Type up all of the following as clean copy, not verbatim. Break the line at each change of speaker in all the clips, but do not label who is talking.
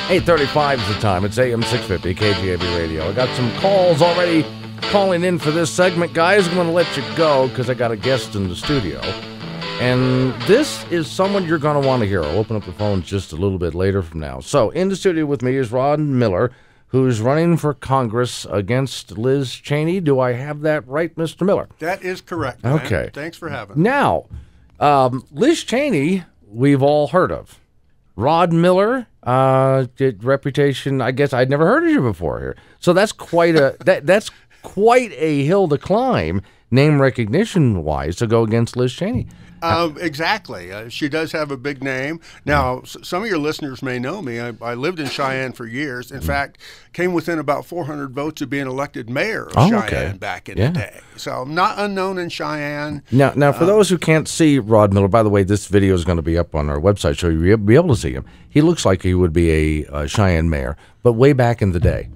8:35 is the time. It's AM 650 KGAB Radio. I got some calls already calling in for this segment, guys. I'm going to let you go because I got a guest in the studio. And this is someone you're going to want to hear. I'll open up the phones just a little bit later from now. So in the studio with me is Rod Miller, who's running for Congress against Liz Cheney. Do I have that right, Mr. Miller?
That is correct, man.
Okay.
Thanks for having me.
Now, Liz Cheney, we've all heard of. Rod Miller, reputation, I guess I'd never heard of you before here. So that's quite a that's quite a hill to climb, name recognition-wise, to go against Liz Cheney.
Exactly. She does have a big name. Now, some of your listeners may know me. I lived in Cheyenne for years. In fact, came within about 400 votes of being elected mayor of Cheyenne back in the day. So I'm not unknown in Cheyenne.
Now, for those who can't see Rod Miller, by the way, this video is going to be up on our website, so you'll be able to see him. He looks like he would be a Cheyenne mayor, but way back in the day.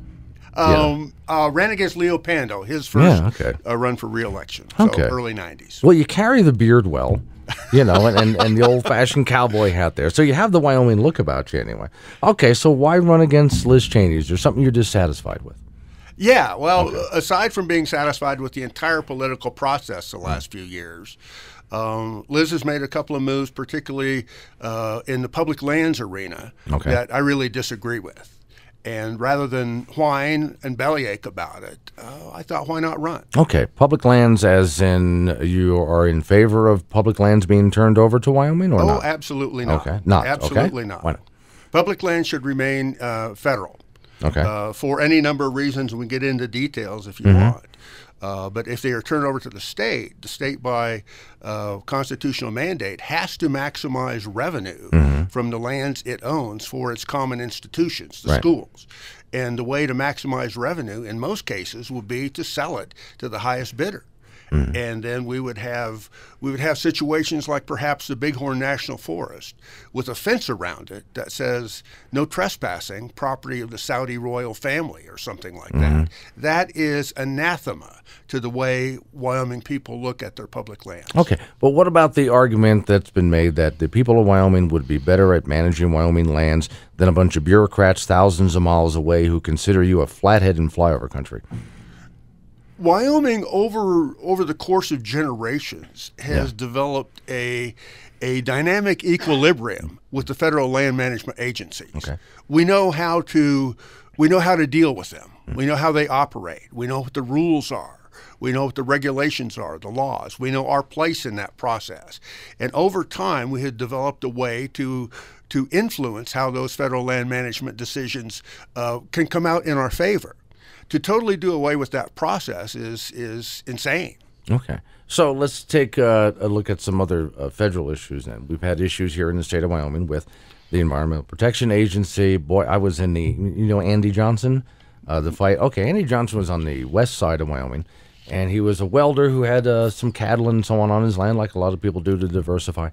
Ran against Leo Pando, his first run for re-election, so early 90s.
Well, you carry the beard well, you know, and the old-fashioned cowboy hat there. So you have the Wyoming look about you anyway. Okay, so why run against Liz Cheney? Is there something you're dissatisfied with?
Yeah, well, aside from being satisfied with the entire political process the last few years, Liz has made a couple of moves, particularly in the public lands arena, that I really disagree with. And rather than whine and bellyache about it, I thought, why not run? Okay.
Public lands as in you are in favor of public lands being turned over to Wyoming or not?
Oh, absolutely not.
Okay. Not.
Absolutely not.
Why not?
Public lands should remain federal. For any number of reasons, and we get into details if you want. But if they are turned over to the state by constitutional mandate has to maximize revenue from the lands it owns for its common institutions, the schools. And the way to maximize revenue in most cases would be to sell it to the highest bidder. And then we would have situations like perhaps the Bighorn National Forest with a fence around it that says no trespassing, property of the Saudi royal family or something like that. That is anathema to the way Wyoming people look at their public lands. Okay,
but what about the argument that's been made that the people of Wyoming would be better at managing Wyoming lands than a bunch of bureaucrats thousands of miles away who consider you a flathead and flyover country?
Wyoming, over the course of generations, has developed a dynamic equilibrium with the federal land management agencies. We know how to deal with them. We know how they operate. We know what the rules are. We know what the regulations are, the laws. We know our place in that process. And over time, we had developed a way to influence how those federal land management decisions can come out in our favor. To totally do away with that process is insane.
Okay. So let's take a look at some other federal issues then. We've had issues here in the state of Wyoming with the Environmental Protection Agency. Boy, I was in Andy Johnson, the fight. Okay, Andy Johnson was on the west side of Wyoming, and he was a welder who had some cattle and so on his land, like a lot of people do to diversify.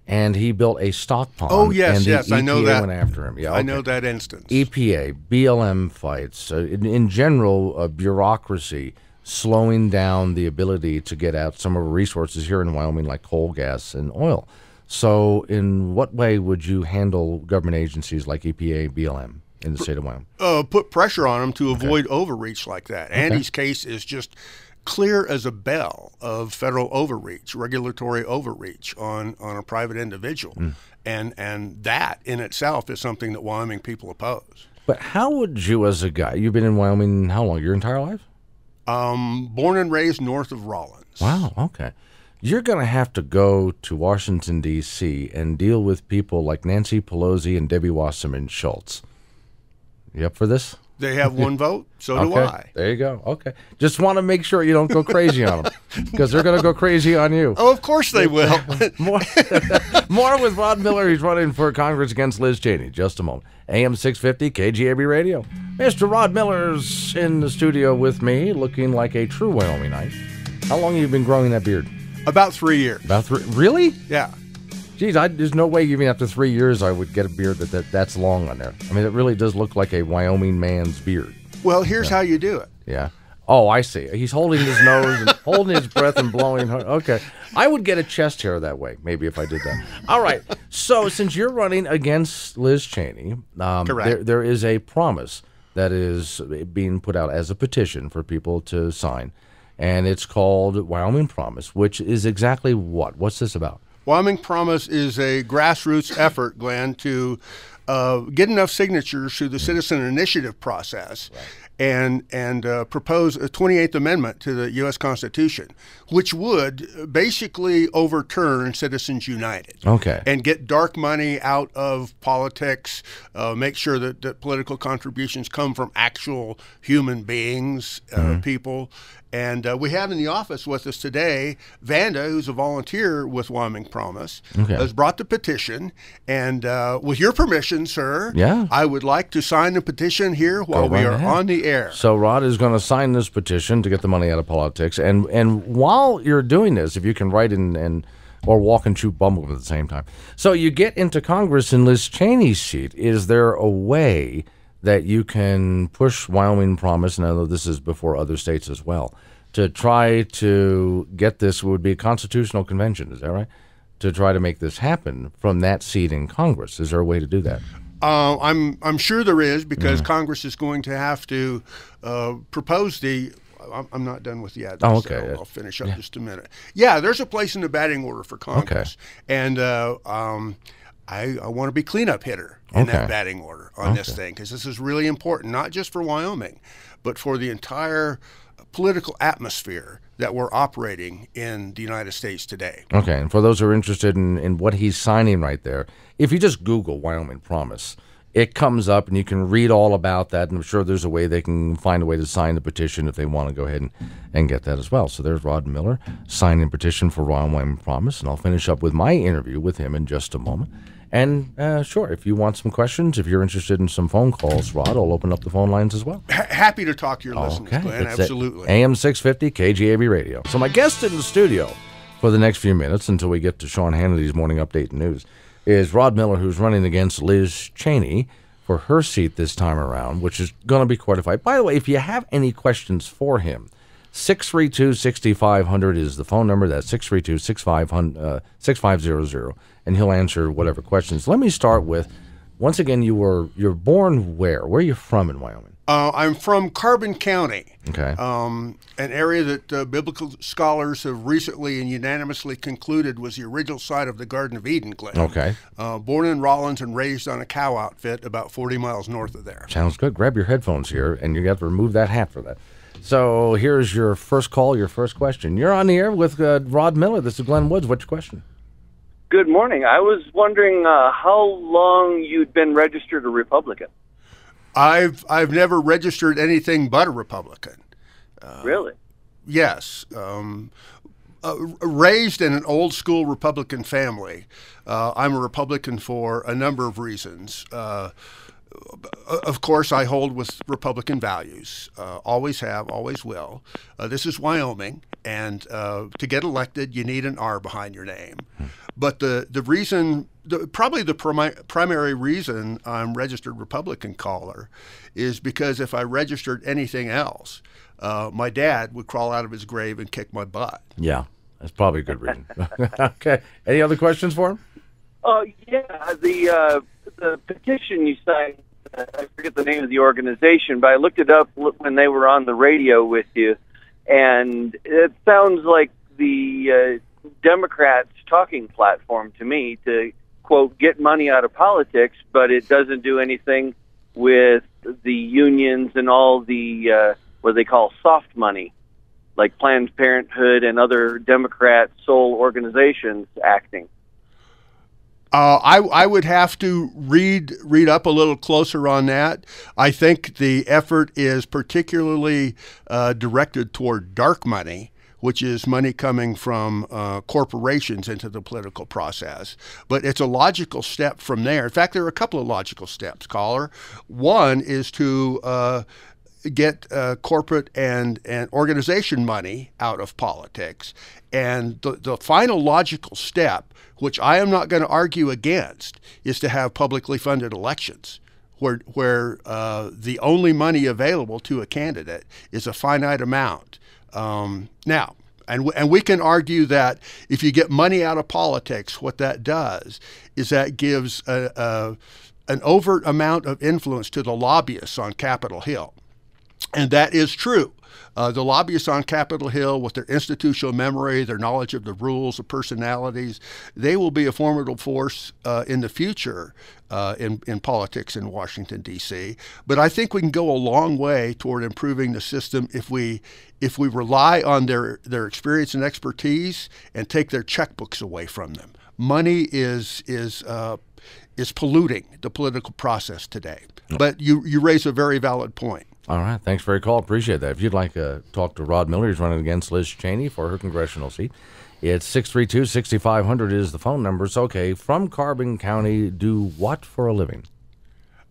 And he built a stock pond.
Oh, yes,
and
yes, I know that.
Went after him. Yeah,
I know that instance.
EPA, BLM fights, in general, bureaucracy slowing down the ability to get out some of our resources here in Wyoming, like coal, gas, and oil. So in what way would you handle government agencies like EPA, BLM in the state of Wyoming?
Put pressure on them to avoid overreach like that. Andy's case is just clear as a bell of federal overreach, regulatory overreach on a private individual. And that in itself is something that Wyoming people oppose.
But how would you, as a guy, you've been in Wyoming how long, your entire life?
Born and raised north of Rawlins.
Wow, okay. You're going to have to go to Washington, D.C. and deal with people like Nancy Pelosi and Debbie Wasserman Schultz. You up for this?
They have one vote, so do I.
There you go. Okay. Just want to make sure you don't go crazy on them because they're going to go crazy on you.
Oh, of course they will.
More with Rod Miller. He's running for Congress against Liz Cheney. Just a moment. AM 650 KGAB Radio. Mr. Rod Miller's in the studio with me, looking like a true Wyomingite. How long have you been growing that beard?
About 3 years.
About 3? Really?
Yeah.
Geez, there's no way even after 3 years I would get a beard that's long on there. I mean, it really does look like a Wyoming man's beard.
Well, here's how you do it.
Yeah. Oh, I see. He's holding his nose and holding his breath and blowing. Okay. I would get a chest hair that way, maybe, if I did that. All right. So since you're running against Liz Cheney, there is a promise that is being put out as a petition for people to sign, and it's called Wyoming Promise, which is exactly what? What's this about?
Wyoming Promise is a grassroots effort, Glenn, to get enough signatures through the citizen initiative process and propose a 28th Amendment to the U.S. Constitution, which would basically overturn Citizens United.
Okay.
And get dark money out of politics, make sure that political contributions come from actual human beings, people. And we have in the office with us today Vanda, who's a volunteer with Wyoming Promise, has brought the petition. And with your permission, sir, I would like to sign the petition here while we are on the air.
So Rod is going to sign this petition to get the money out of politics. And while you're doing this, if you can write in or walk and chew bumble at the same time. So you get into Congress in Liz Cheney's seat. Is there a way that you can push Wyoming Promise, and I know this is before other states as well, to try to get this? Would be a constitutional convention, is that right? To try to make this happen from that seat in Congress. Is there a way to do that?
I'm sure there is, because Congress is going to have to propose the. I'm not done with the address.
Oh, okay.
I'll finish up just a minute. Yeah, there's a place in the batting order for Congress, and I want to be cleanup hitter in that batting order on this thing, because this is really important, not just for Wyoming, but for the entire political atmosphere that we're operating in the United States today.
Okay, and for those who are interested in what he's signing right there, if you just Google Wyoming Promise, it comes up and you can read all about that, and I'm sure there's a way they can find a way to sign the petition if they want to go ahead and get that as well. So there's Rod Miller signing petition for Wyoming Promise, and I'll finish up with my interview with him in just a moment. And sure, if you want some questions, if you're interested in some phone calls, Rod, I'll open up the phone lines as well.
Happy to talk to your listeners, Glenn. Absolutely.
AM 650 KGAB Radio. So my guest in the studio for the next few minutes until we get to Sean Hannity's Morning Update News is Rod Miller, who's running against Liz Cheney for her seat this time around, which is going to be quite a fight. By the way, if you have any questions for him, 632-6500 is the phone number. That's 632-6500, and he'll answer whatever questions. Let me start with, once again, you're born where? Where are you from in Wyoming?
I'm from Carbon County,
okay.
An area that biblical scholars have recently and unanimously concluded was the original site of the Garden of Eden, Glenn.
Okay.
Born in Rollins and raised on a cow outfit about 40 miles north of there.
Sounds good. Grab your headphones here, and you have to remove that hat for that. So here's your first call, your first question. You're on the air with Rod Miller. This is Glenn Woods. What's your question?
Good morning. I was wondering how long you'd been registered a Republican.
I've never registered anything but a Republican.
Really?
Yes. Raised in an old school Republican family. I'm a Republican for a number of reasons. Of course, I hold with Republican values. Always have, always will. This is Wyoming, and to get elected, you need an R behind your name. But the reason, probably the primary reason I'm registered Republican caller is because if I registered anything else, my dad would crawl out of his grave and kick my butt.
Yeah, that's probably a good reason. Okay. Any other questions for him?
Yeah, the petition you signed, I forget the name of the organization, but I looked it up when they were on the radio with you, and it sounds like the Democrats' talking platform to me to, quote, get money out of politics, but it doesn't do anything with the unions and all the, what they call soft money, like Planned Parenthood and other Democrat sole organizations acting.
I would have to read up a little closer on that. I think the effort is particularly directed toward dark money, which is money coming from corporations into the political process. But it's a logical step from there. In fact, there are a couple of logical steps, caller. One is to get corporate and organization money out of politics. And the final logical step, which I am not going to argue against, is to have publicly funded elections. where the only money available to a candidate is a finite amount. Now, and we can argue that if you get money out of politics, what that does is that gives an overt amount of influence to the lobbyists on Capitol Hill. And that is true. The lobbyists on Capitol Hill, with their institutional memory, their knowledge of the rules, the personalities, they will be a formidable force in the future in politics in Washington, D.C. But I think we can go a long way toward improving the system if we rely on their experience and expertise and take their checkbooks away from them. Money is polluting the political process today. But you raise a very valid point.
All right. Thanks for your call. Appreciate that. If you'd like to talk to Rod Miller, he's running against Liz Cheney for her congressional seat. It's 632-6500 is the phone number. So, okay, from Carbon County, do what for a living?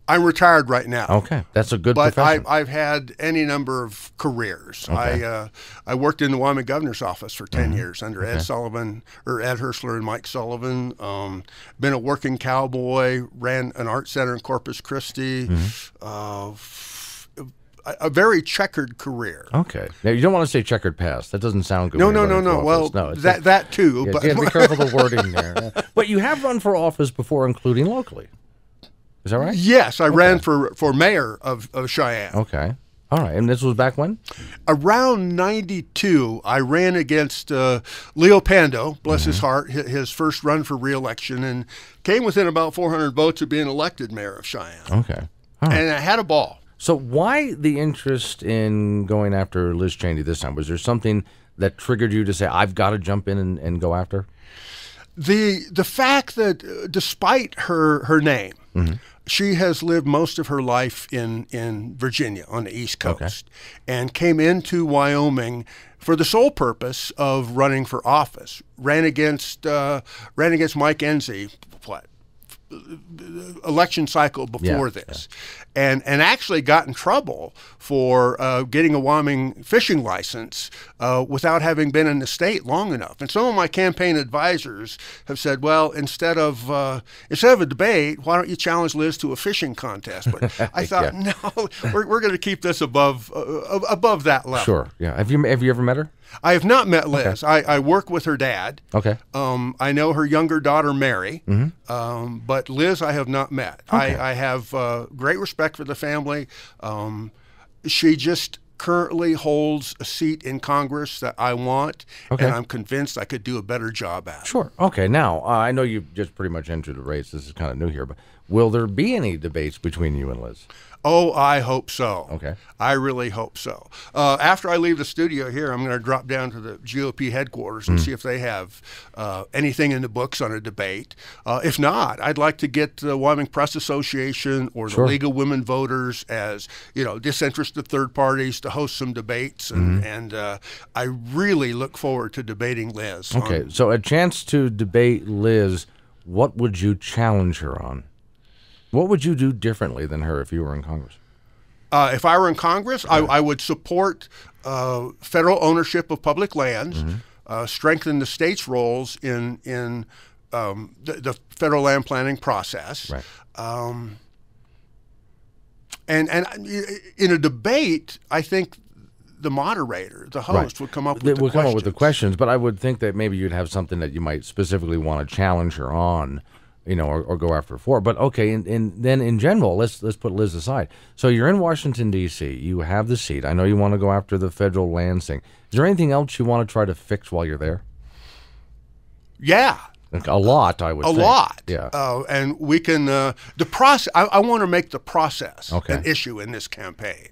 I'm retired right now.
Okay, that's a good profession.
But I've had any number of careers. Okay. I worked in the Wyoming governor's office for 10 years under Ed Herschler and Mike Sullivan. Been a working cowboy, ran an art center in Corpus Christi. A very checkered career.
Okay. Now, you don't want to say checkered past. That doesn't sound good.
No. Well, that too.
Yeah,
but
you have to be careful the wording there. But you have run for office before, including locally. Is that right? Yes,
I ran for mayor of Cheyenne.
Okay. All right. And this was back when?
Around 92, I ran against Leo Pando, bless his heart, his first run for re-election, and came within about 400 votes of being elected mayor of Cheyenne.
Okay. All right.
And I had a ball.
So why the interest in going after Liz Cheney this time? Was there something that triggered you to say, I've got to jump in and go after?
The fact that despite her name, she has lived most of her life in Virginia on the East Coast and came into Wyoming for the sole purpose of running for office. Ran against Mike Enzi, election cycle before this, and actually got in trouble for getting a Wyoming fishing license without having been in the state long enough. And some of my campaign advisors have said, well, instead of a debate, why don't you challenge Liz to a fishing contest? But I thought, no, we're going to keep this above that level.
Sure. Yeah. Have you ever met her?
I have not met Liz. Okay. I work with her dad.
Okay.
I know her younger daughter, Mary, but Liz I have not met. Okay. I have great respect for the family. She just currently holds a seat in Congress that I want, and I'm convinced I could do a better job at.
Sure. Okay. Now, I know you've just pretty much entered the race. This is kind of new here, but will there be any debates between you and Liz?
Oh, I hope so.
Okay.
I really hope so. After I leave the studio here, I'm going to drop down to the GOP headquarters and see if they have anything in the books on a debate. If not, I'd like to get the Wyoming Press Association or the League of Women Voters as, disinterested third parties to host some debates. And I really look forward to debating Liz.
Okay. So a chance to debate Liz, what would you challenge her on? What would you do differently than her if you were in Congress?
If I were in Congress, I would support federal ownership of public lands, strengthen the state's roles in the federal land planning process.
Right.
And in a debate, I think the moderator, the host, would come up with the questions.
But I would think that maybe you'd have something that you might specifically want to challenge her on. Or go after her for. But okay, and then in general, let's put Liz aside. So you're in Washington, D.C. You have the seat. I know you want to go after the federal land thing. Is there anything else you want to try to fix while you're there?
Yeah.
A lot, I would think.
A lot.
Yeah.
And we can, the process, I want to make the process an issue in this campaign.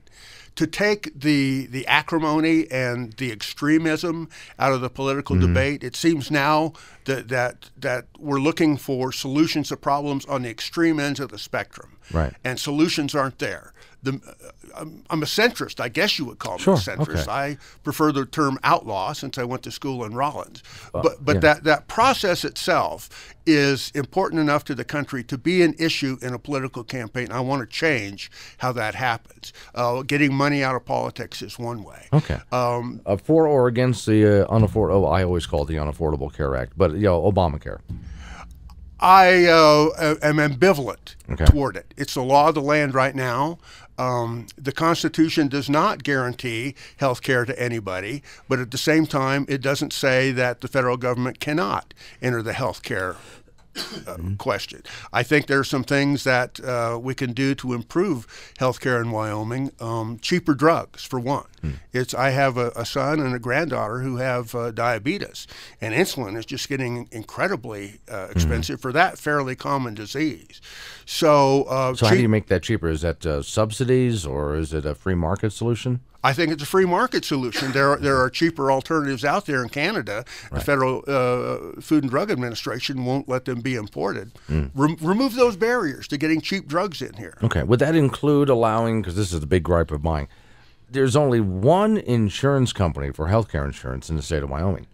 To take the acrimony and the extremism out of the political debate. It seems now that we're looking for solutions to problems on the extreme ends of the spectrum.
Right.
And solutions aren't there. I'm a centrist. I guess you would call me a centrist.
Okay.
I prefer the term outlaw since I went to school in Rollins. But that process itself is important enough to the country to be an issue in a political campaign. I want to change how that happens. Getting money out of politics is one way.
Okay. For or against the I always call it the Unaffordable Care Act, but Obamacare.
I am ambivalent toward it. It's the law of the land right now. The Constitution does not guarantee health care to anybody, but at the same time, it doesn't say that the federal government cannot enter the health care question. I think there are some things that we can do to improve healthcare in Wyoming. Cheaper drugs, for one. I have a son and a granddaughter who have diabetes, and insulin is just getting incredibly expensive for that fairly common disease. So
how do you make that cheaper? Is that subsidies, or is it a free market solution?
I think it's a free market solution. There are cheaper alternatives out there in Canada. Right. The Federal Food and Drug Administration won't let them be imported. Remove those barriers to getting cheap drugs in here.
Okay. Would that include allowing, because this is the big gripe of mine, there's only one insurance company for healthcare insurance in the state of Wyoming.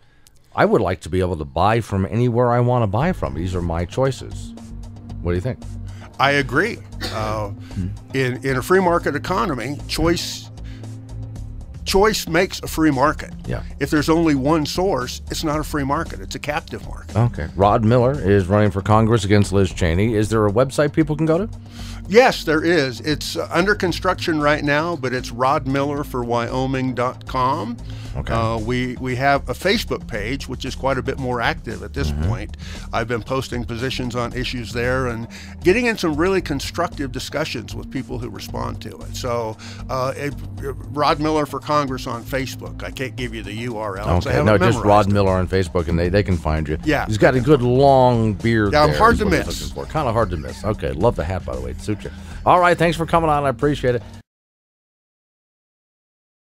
I would like to be able to buy from anywhere I want to buy from. These are my choices. What do you think?
I agree. In a free market economy, choice makes a free market.
Yeah.
If there's only one source, it's not a free market. It's a captive market.
Okay. Rod Miller is running for Congress against Liz Cheney. Is there a website people can go to?
Yes, there is. It's under construction right now, but it's rodmillerforwyoming.com.
Okay.
We have a Facebook page, which is quite a bit more active at this point. I've been posting positions on issues there and getting in some really constructive discussions with people who respond to it. So Rod Miller for Congress on Facebook. I can't give you the URL.
Okay. No, just Rod Miller on Facebook, and they can find you.
Yeah.
He's got a good long beard.
Yeah,
there,
hard to miss.
Kind of hard to miss. Okay. Love the hat, by the way. It suits you. All right. Thanks for coming on. I appreciate it.